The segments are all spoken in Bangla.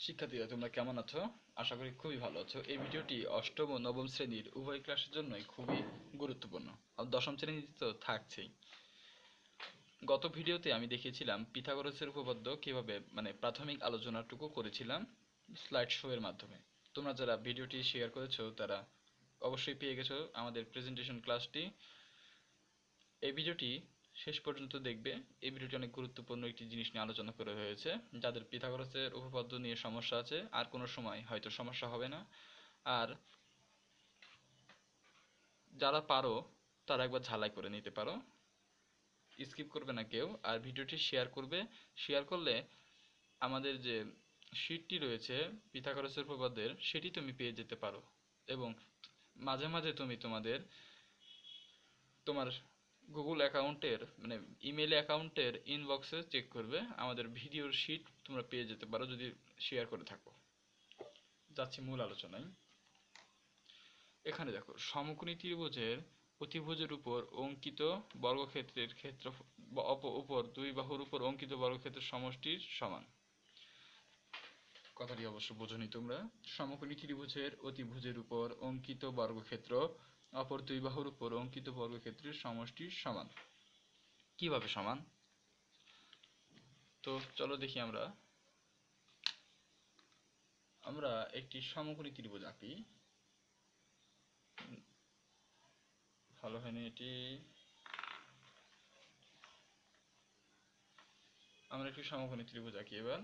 শিক্ষার্থীরা তোমরা কেমন আছো? আশা করি খুবই ভালো আছো। এই ভিডিওটি অষ্টম ও নবম শ্রেণীর উভয় ক্লাসের জন্যই খুবই গুরুত্বপূর্ণ। আর দশম শ্রেণীতে তো থাকছেই। গত ভিডিওতে আমি দেখিয়েছিলাম পিথাগোরাসের উপপাদ্য কিভাবে প্রাথমিক আলোচনাটুকু করেছিলাম স্লাইড শো এর মাধ্যমে। তোমরা যারা ভিডিওটি শেয়ার করেছো তারা অবশ্যই পেয়ে গেছো আমাদের প্রেজেন্টেশন ক্লাসটি। এই ভিডিওটি শেষ পর্যন্ত দেখবে। এই ভিডিওটি অনেক গুরুত্বপূর্ণ একটি জিনিস নিয়ে আলোচনা করা হয়েছে। যাদের পিথাগোরাসের উপপাদ্য নিয়ে সমস্যা আছে আর কোনো সময় হয়তো সমস্যা হবে না। আর যারা পারো তারা একবার ঝালাই করে নিতে পারো, স্কিপ করবে না কেউ। আর ভিডিওটি শেয়ার করবে। শেয়ার করলে আমাদের যে শীটটি রয়েছে পিথাগোরাসের উপপাদ্যের, সেটি তুমি পেয়ে যেতে পারো। এবং মাঝে মাঝে তুমি তোমার গুগল অ্যাকাউন্টের ইমেল অ্যাকাউন্টের ইনবক্সে চেক করবে, আমাদের ভিডিওর শিট তোমরা পেয়ে যেতে পারো যদি শেয়ার করে থাকো। যাচ্ছি মূল আলোচনায়। এখানে দেখো, সমকোণী ত্রিভুজের অতিভুজের উপর অঙ্কিত বর্গক্ষেত্রের উপর দুই বাহুর উপর অঙ্কিত বর্গক্ষেত্রের সমষ্টির সমান। কথাটি অবশ্য বোঝনি তোমরা। সমকোণী ত্রিভুজের অতিভুজের উপর অঙ্কিত বর্গক্ষেত্র অপর দুই বাহুর উপর অঙ্কিত বর্গক্ষেত্রের সমষ্টির সমান। কিভাবে সমান? তো চলো দেখি। আমরা একটি সমকোণী ত্রিভুজ আঁকি। ভালো হয়নি এটি। আমরা একটি সমকোণী ত্রিভুজ আঁকি এবার।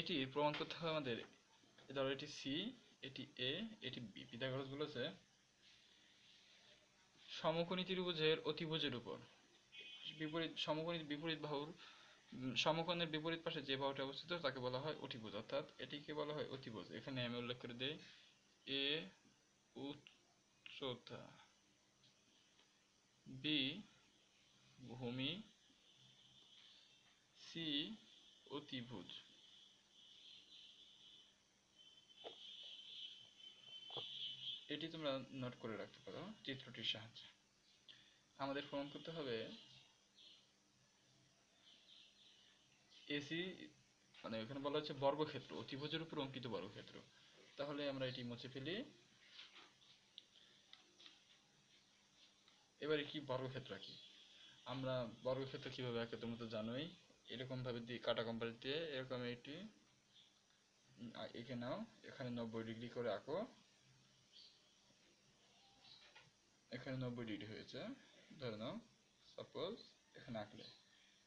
এটির প্রমাণ করতে হবে আমাদের। ধরো এটি সি, এটি এ, এটি বি। পিথাগোরাস বলেছে সমকোণী ত্রিভুজের অতিভুজের উপর সমকোণীর বিপরীত বাহুর সমকোণের বিপরীত পাশে যে বাহুটি অবস্থিত তাকে বলা হয় অতিভুজ, অর্থাৎ এটিকে বলা হয় অতিভুজ। এখানে আমি উল্লেখ করে দেই এ উচ্চতা, বি ভূমি, সি অতিভুজ। এটি তোমরা নোট করে রাখতে পারো চিত্রটির সাহায্যে। আমাদের প্রমাণ করতে হবে এসি এখানে বলা হচ্ছে বর্গক্ষেত্র, অতিভুজের উপর অঙ্কিত বর্গক্ষেত্র। তাহলে আমরা এটি মুছে ফেলি। এবার কি বর্গক্ষেত্র কি? আমরা বর্গক্ষেত্র কিভাবে আঁকে তোমরা তো জানোই। এরকম ভাবে দিয়ে কাটা কম্পাস দিয়ে এরকম এটি এঁকে নাও। এখানে 90 ডিগ্রি করে আঁকো। এখানে 90 ডিগ্রি হয়েছে ধরে নাও, সাপোজ। এখানে আঁকলে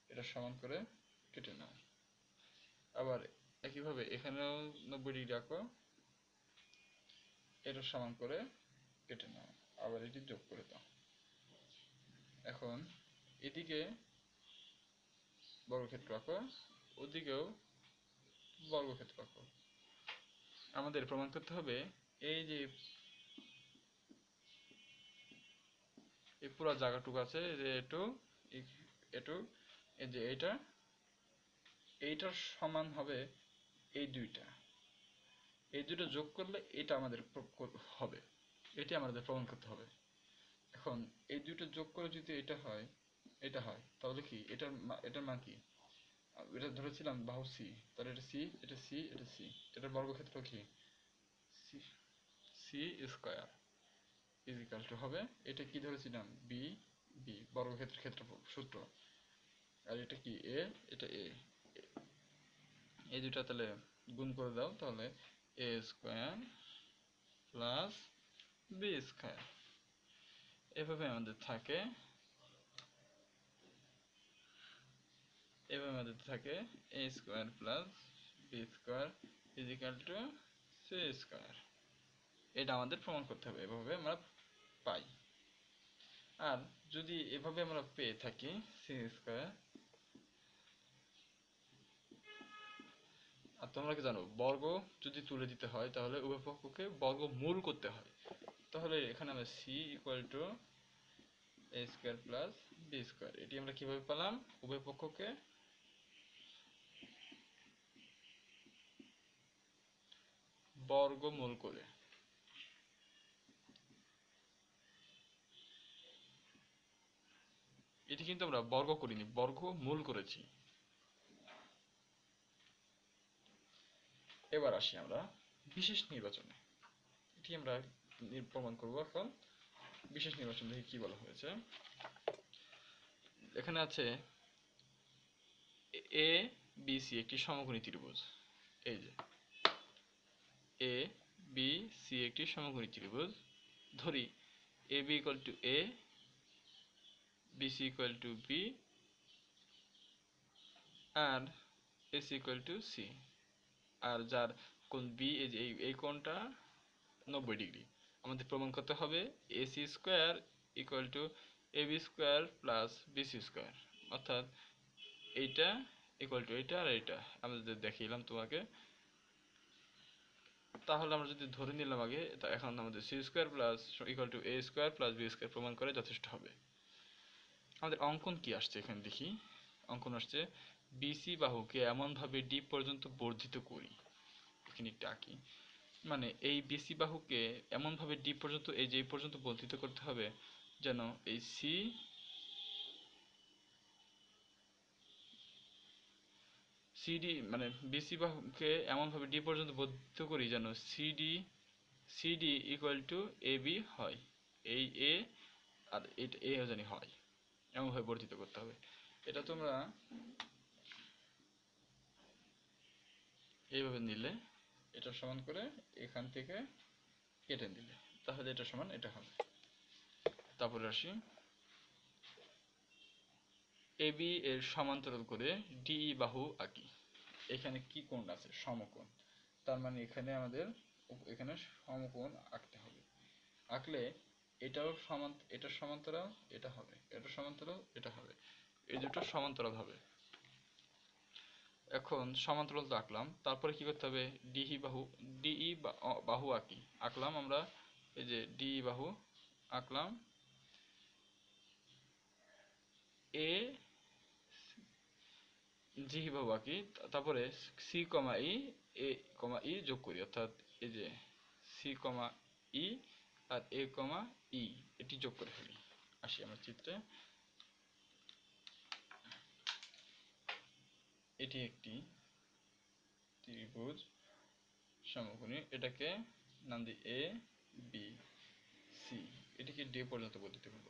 এটা সমান করে কেটে নাও। আবার একইভাবে এখানেও 90 ডিগ্রি আঁকো, এটা সমান করে কেটে নাও। আবার এটি যোগ করে দাও। এখন এদিকে বর্গক্ষেত্র আঁকো, ওদিকেও বর্গক্ষেত্র আঁকো। আমাদের প্রমাণ করতে হবে এই যে এই পুরো জায়গাটুকু আছে, যে এটু এটু, এই যে এইটার সমান হবে এই দুইটা। এই দুটো যোগ করলে এটা আমাদের হবে। এটি আমাদের প্রমাণ করতে হবে। এখন এই দুটো যোগ করে যদি এটা হয় তাহলে কি এটার মান কি? এটা ধরেছিলাম বাহু সি, তাহলে এটা সি, এটা সি, এটা সি। এটার বর্গক্ষেত্র কি? C C square is equal to হবে, এটা কি ধরেছিলাম বি, বি বর্গক্ষেত্রের ক্ষেত্রফল সূত্র। আর এটা কি এ, এটা এ। এই দুটা তাহলে গুণ করে দাও, তাহলে A square plus B square. এভাবে আমাদের থাকে A square plus B square is equal to C square. এটা আমাদের প্রমাণ করতে হবে। এভাবে আমরা পাই। আর যদি এভাবে আমরা পেয়ে থাকি সি স্কয়ার, আর তোমরা কি জানো বর্গ যদি তুলে দিতে হয় তাহলে উভয় পক্ষকে বর্গমূল করতে হয়। তাহলে এখানে আমরা C equal to A square plus B square, এটি আমরা কিভাবে পেলাম? উভয় পক্ষকে বর্গমূল করে। এটি কিন্তু আমরা বর্গ করিনি, বর্গমূল করেছি। এবার আসি আমরা বিশেষ নির্বাচনে। এটি আমরা প্রমাণ করব এখন। বিশেষ নির্বাচন থেকে কি বলা হয়েছে, এখানে আছে এ বি সি একটি সমকোণী ত্রিভুজ। এই যে এ বি সি একটি সমকোণী ত্রিভুজ। ধরি A B equal to A, B C equal to B, আর A C equal to C. আর যার কোণ বি, এই কোণটা 90 ডিগ্রি। আমাদের প্রমাণ করতে হবে A C square equal to A B square plus B C square, অর্থাৎ এইটা ইকুয়াল টু এইটা আর এইটা আমাদের দেখিলাম তোমাকে। তাহলে আমরা যদি ধরে নিলাম আগে, এখন আমাদের C square plus equal to A square plus B square প্রমাণ করে যথেষ্ট হবে। আমাদের অঙ্কন কি আসছে এখানে দেখি। অঙ্কন আসছে বিসি বাহুকে এমনভাবে ডি পর্যন্ত বর্ধিত করি। এখানে একটা আঁকি, মানে এই বিসি বাহুকে এমনভাবে ডি পর্যন্ত, এই যে পর্যন্ত বর্ধিত করতে হবে যেন এই সিডি, মানে বিসি বাহুকে এমনভাবে ডি পর্যন্ত বর্ধিত করি যেন CD equal to A B হয়। এই এ আর এটা এ জানি হয়, এমনভাবে বর্ধিত করতে হবে। এটা তোমরা এইভাবে নিলে, এটা সমান করে এখান থেকে কেটে নিলে, তাহলে এটা সমান এটা হবে। তারপরে আসি এবি এর সমান্তরাল করে ডিই বাহু আঁকি। এখানে কি কোণ আছে? সমকোণ। তার মানে এখানে আমাদের এখানে সমকোণ আঁকতে হবে। আঁকলে এটাও সমান, এটা সমান্তরাল এটা হবে, এটা সমান্তরাল এটা হবে, এই দুটো সমান্তরাল হবে। এখন সমান্তরাল তো আঁকলাম, তারপরে কি করতে হবে? ডিই বাহু আঁকি। আঁকলাম আমরা, এই যে ডিই বাহু আঁকলাম। এ জি বাহু আঁকি, তারপরে সি কমা ই, এ কমা ই যোগ করি, অর্থাৎ এই যে সি কমা ই আর এ কমা ই এটি যোগ করে ফেলি। আসি আমরা চিত্রে। এটি একটি ত্রিভুজ সমকোণী, এটাকে নাম দিই এ বি সি। এটিকে ডি পর্যন্ত বর্ধিত করব,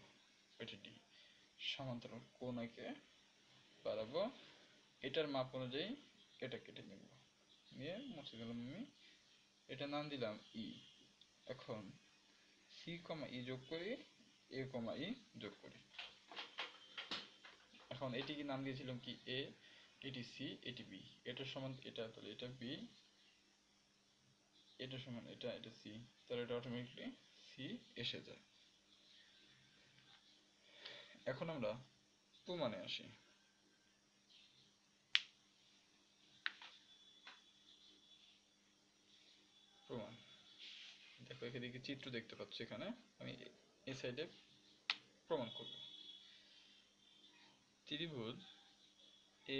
এটি ডি। সমান্তরাল কোণ এঁকে বাড়াবো, এটার মাপ অনুযায়ী এটা কেটে নেব, নিয়ে মুছে দিলাম আমি, এটা নাম দিলাম ই। এখন সি কমা ই যোগ করি, এ কমা ই যোগ করি। এখন এটিকে নাম দিয়েছিলাম কি এ, এটি সি, এটি বি। এটার সমান এটা, তাহলে এটা বি, এটা সমান এটা, এটা সি, তাহলে এটা অটোমেটিকলি সি এসে যায়। এখন আমরা প্রমাণে আসি। প্রমাণ দেখো, এখানে চিত্র দেখতে পাচ্ছ, এখানে আমি এই সাইডে প্রমাণ করব। ত্রিভুজ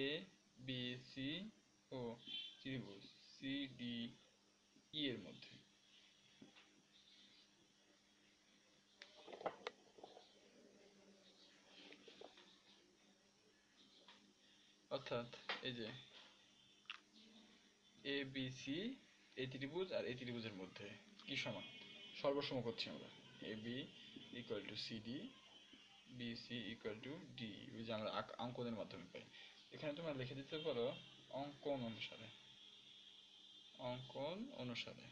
এ বি সি ও ত্রিভুজ সি ডি ই এর মধ্যে অর্থাৎ এই যে এ বি সি, এই ত্রিভুজ আর এই ত্রিভুজের মধ্যে কি সমান? সর্বসম করছি আমরা। A B equal to C D, B C equal to D, ওই যে আমরা অঙ্কনের মাধ্যমে পাই। এখানে তোমরা লিখে দিতে পারো অঙ্কন অনুসারে, অঙ্কন অনুসারে,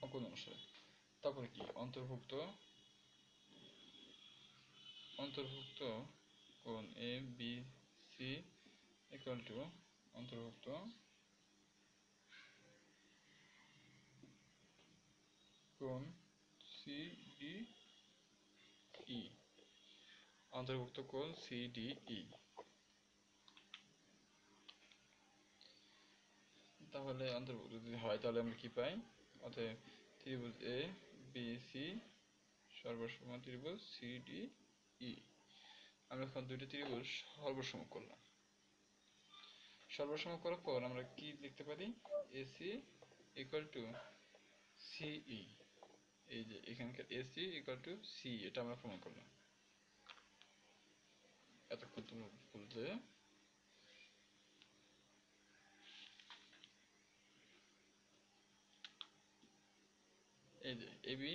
অঙ্কন অনুসারে। তারপরে কি? অন্তর্ভুক্ত কোণ এ বি সি ইকুয়াল টু অন্তর্ভুক্ত কোণ সি ডি ই, অন্তর্ভুক্ত কোণ সি ডি ই। তাহলে অন্তর্ভুক্ত যদি হয় তাহলে আমরা কি পাই? অতএব ত্রিভুজ এ বি সি সর্বসম ত্রিভুজ সি ডি ই। আমরা এখন দুইটা ত্রিভুজ সর্বসম করলাম। সর্বসম করার পর আমরা কি লিখতে পারি? এসি ইকুয়াল টু সিই, এই যে এখানকার এসি ইকুয়াল টু সি, এটা আমরা প্রমাণ করলাম এতক্ষণ তোমরা বলতে। এই যে এবি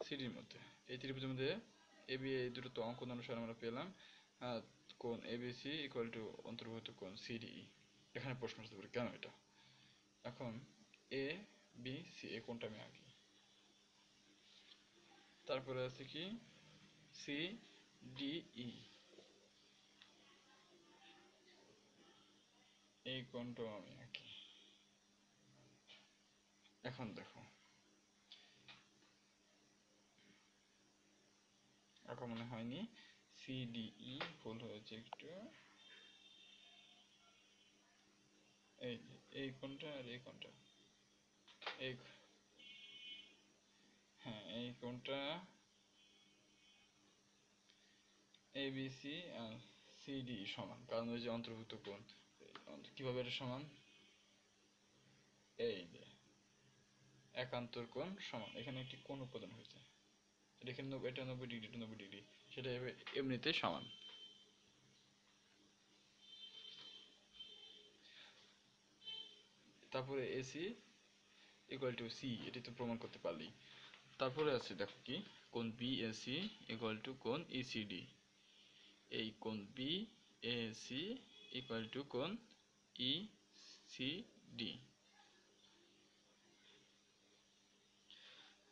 সিডির মধ্যে, এই ত্রিভুজের মধ্যে এবি এই দুটো তো অঙ্কন অনুসারে আমরা পেলাম কোণ এবিসি ইকুয়াল টু অন্তর্ভুক্ত কোণ সিডিই। এখানে প্রশ্ন আসতে পারে কেন এটা। এখন এ বি সি এই কোণটা আমি আঁকি, তারপরে আছে কি সি ডি ই, এই কোণটাও আমি আঁকি। এখন দেখো আঁকা মনে হয়নি, সি ডি ই ভুল হয়েছে একটু। এই যে এই কোণটা আর এই কোণটা, এই হ্যাঁ এই কোণটা এবিসি আর সিডি সমান, কারণ ওই যে অন্তর্ভুক্ত কোণ। কিভাবে এটা সমান, এই যে একান্তর কোণ সমান, এখানে একটি কোণ উৎপাদন হয়েছে, এখানে এটা 90 ডিগ্রি, এটা 90 ডিগ্রি, সেটা এমনিতেই সমান। তারপরে এসি ইকুয়াল টু সি, এটি তো প্রমাণ করতে পারলি। তারপরে আছে দেখো কি কোণ বিএসি ইকুয়াল টু কোণ ইসিডি, এই কোণ বিএসি ইকুয়াল টু কোণ ইসিডি।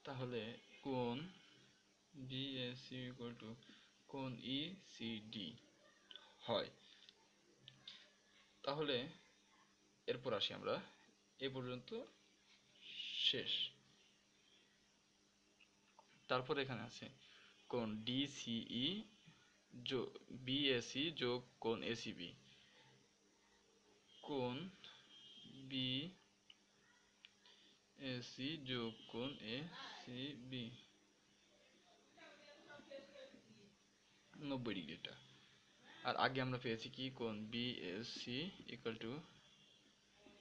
তাহলে কোণ বিএসি ইকুয়াল টু কোণ ইসিডি হয়। তাহলে এরপর আসি আমরা, এ পর্যন্ত শেষ। তারপর এখানে আছে কোণ ডিসিই বিএসি যোগ কোণ এসিবি, কোণ বিএসি যোগ কোণ এসিবি 90 ডিগ্রি এটা। আর আগে আমরা পেয়েছি কি কোণ বিএসি ইকুয়াল টু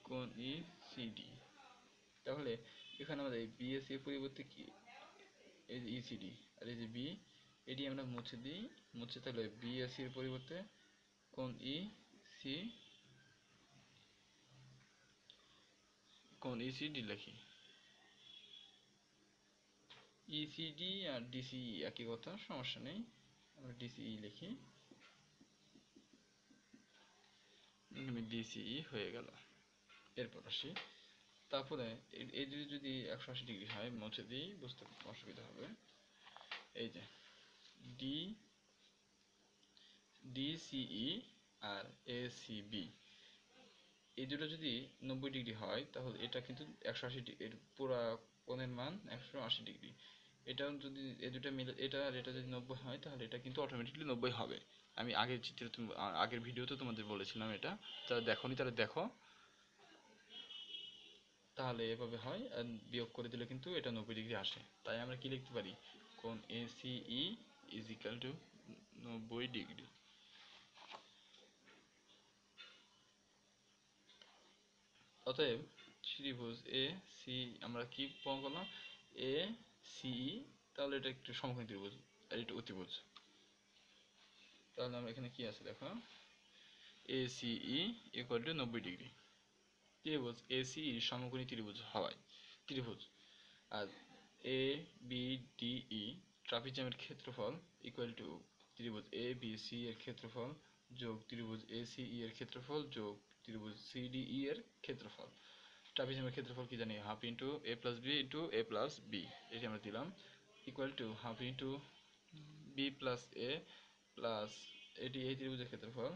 কোণ ইসিডি। তাহলে এখানে আমাদের এই বিএসি এর পরিবর্তে কি এই যে ইসিডি আর এই যে বি, এটি আমরা মুছে দিই, মুছে তাহলে বিএসি এর পরিবর্তে কোণ ইসিডি লিখি। ইসিডি আর ডিসিই একই কথা, সমস্যা নেই, আমরা ডিসিই লিখি, ডিসিই হয়ে গেল। এরপর আসি, তারপরে এই যদি 180 ডিগ্রি হয় মুছে দিই, বুঝতে অসুবিধা হবে। এই যে ডিসিই আর এসিবি এই দুটো যদি 90 ডিগ্রি হয়, তাহলে এটা কিন্তু 180 ডিগ্রি, এর পুরা কোণের মান 180 ডিগ্রি। এটাও যদি এই দুটো মিলে, এটা আর এটা যদি 90 হয়, তাহলে এটা কিন্তু অটোমেটিকলি 90 হবে। আমি আগের চিত্রে আগের ভিডিওতে তোমাদের বলেছিলাম এটা, যারা দেখোনি তারা দেখো। তাহলে এভাবে হয়, আর বিয়োগ করে দিলে কিন্তু এটা 90 ডিগ্রি আসে। তাই আমরা কি লিখতে পারি, কোণ এসিই ইজ ইকুয়াল টু 90 ডিগ্রি। অতএব ত্রিভুজ এ সি আমরা কি প্রমাণ করলাম, এ সি, তাহলে এটা একটু সমকোণী ত্রিভুজ আর এটা অতিভুজ। তাহলে আমরা এখানে কি আছে দেখো, A C E equal to 90 degree. ত্রিভুজ এ সি সমকোণী ত্রিভুজ হওয়ায় ত্রিভুজ, আর এ বি ডি ই ট্রাপিজিয়ামের ক্ষেত্রফল ইকুয়াল টু ত্রিভুজ এ বি সি এর ক্ষেত্রফল যোগ ত্রিভুজ এ সি ই এর ক্ষেত্রফল যোগ ত্রিভুজ সি ডি ই এর ক্ষেত্রফল। ট্রাপিজিয়ামের ক্ষেত্রফল কি জানি, half into A plus B into A plus B, এটি আমরা দিলাম, equal to half into B plus A plus, এটি এই ত্রিভুজের ক্ষেত্রফল,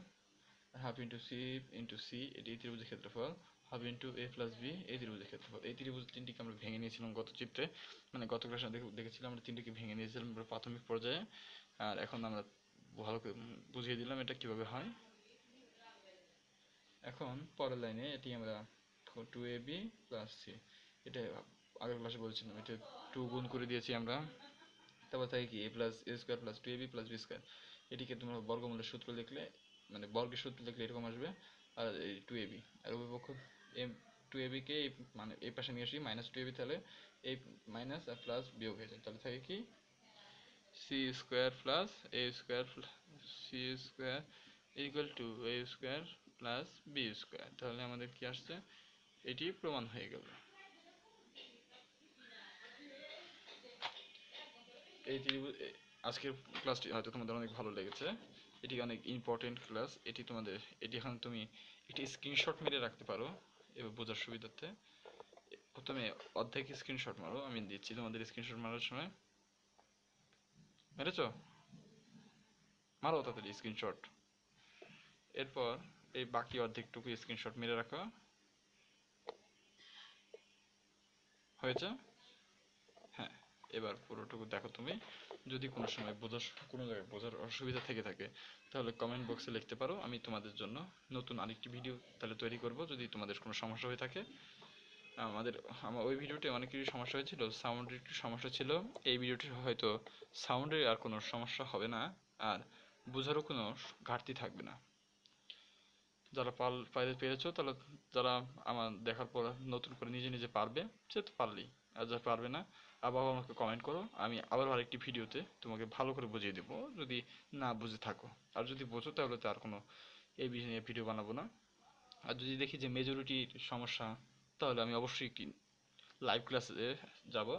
হাফ ইন্টু সি এটি এই ত্রিভুজের ক্ষেত্রফল, half into A plus B এই ত্রিভুজের ক্ষেত্রফল। এই ত্রিভুজ তিনটিকে আমরা ভেঙে নিয়েছিলাম গত চিত্রে, মানে গত ক্লাসে দেখেছিলাম আমরা তিনটিকে ভেঙে নিয়েছিলাম প্রাথমিক পর্যায়ে। আর এখন আমরা ভালো করে বুঝিয়ে দিলাম এটা কিভাবে হয়। এখন পরের লাইনে এটি আমরা 2ab প্লাস সি, এটা আগের ক্লাসে বলছিলাম, এটা 2 গুণ করে দিয়েছি আমরা। তারপর থাকে কি a plus a square plus 2ab plus B square, এটিকে তোমরা বর্গমূলের সূত্র লিখলে, মানে বর্গের সূত্র লিখলে এরকম আসবে, আর এই 2ab আর উভয় পক্ষ 2ab কে মানে এই পাশে নিয়ে আসি -2ab, তাহলে এই মাইনাস আর প্লাস বিয়োগ হয়ে যায়, তাহলে থাকে কি c square plus a square c square equal to a square plus b square. তাহলে আমাদের কি আসছে, এটি প্রমাণ হয়ে গেল। এই আজকের ক্লাসটি হয়তো তোমাদের অনেক ভালো লেগেছে, এটি অনেক ইম্পর্টেন্ট ক্লাস। এটি এখন তুমি একটি স্ক্রিনশট মেরে রাখতে পারো এবার বোঝার সুবিধার্থে। প্রথমে অর্ধেক স্ক্রিনশট মারো, আমি দিচ্ছি তোমাদের স্ক্রিনশট মারার সময়। মেরেছো? মারো তাড়াতাড়ি স্ক্রিনশট। এরপর এই বাকি অর্ধেকটুকু স্ক্রিনশট মেরে রাখো। হয়েছে? হ্যাঁ, এবার পুরোটুকু দেখো তুমি। যদি কোনো সময় কোনো জায়গায় বোঝার অসুবিধা থেকে থাকে তাহলে কমেন্ট বক্সে লিখতে পারো, আমি তোমাদের জন্য নতুন আরেকটি ভিডিও তাহলে তৈরি করব যদি তোমাদের কোনো সমস্যা হয়ে থাকে। আমার ওই ভিডিওতে অনেক কিছু সমস্যা হয়েছিল, সাউন্ডের একটু সমস্যা ছিল। এই ভিডিওটির হয়তো সাউন্ডের আর কোনো সমস্যা হবে না, আর বোঝারও কোনো ঘাটতি থাকবে না। যারা পেরেছো তাহলে, যারা আমার দেখার পর নতুন করে নিজে নিজে পারবে সে তো পারলেই, আর যারা পারবে না আবার আমাকে কমেন্ট করো, আমি আবার আরেকটি ভিডিওতে তোমাকে ভালো করে বুঝিয়ে দেবো যদি না বুঝে থাকো। আর যদি বোঝো তাহলে তো আর কোনো এই বিষয় নিয়ে ভিডিও বানাবো না। আর যদি দেখি যে মেজরিটির সমস্যা, তাহলে আমি অবশ্যই একটি লাইভ ক্লাসে যাব,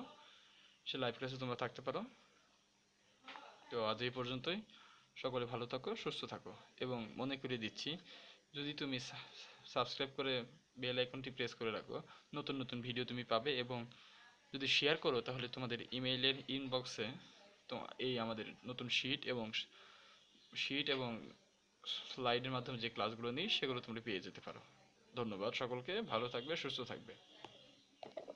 সে লাইভ ক্লাসে তোমরা থাকতে পারো। তো আজ এই পর্যন্তই। সকলে ভালো থাকো, সুস্থ থাকো, এবং মনে করিয়ে দিচ্ছি যদি তুমি সাবস্ক্রাইব করে বেল আইকনটি প্রেস করে রাখো, নতুন নতুন ভিডিও তুমি পাবে। এবং যদি শেয়ার করো তাহলে তোমাদের ইমেইলের ইনবক্সে তো এই আমাদের নতুন শিট এবং স্লাইডের মাধ্যমে যে ক্লাসগুলো নিই সেগুলো তোমরা পেয়ে যেতে পারো। ধন্যবাদ সকলকে, ভালো থাকবে, সুস্থ থাকবে।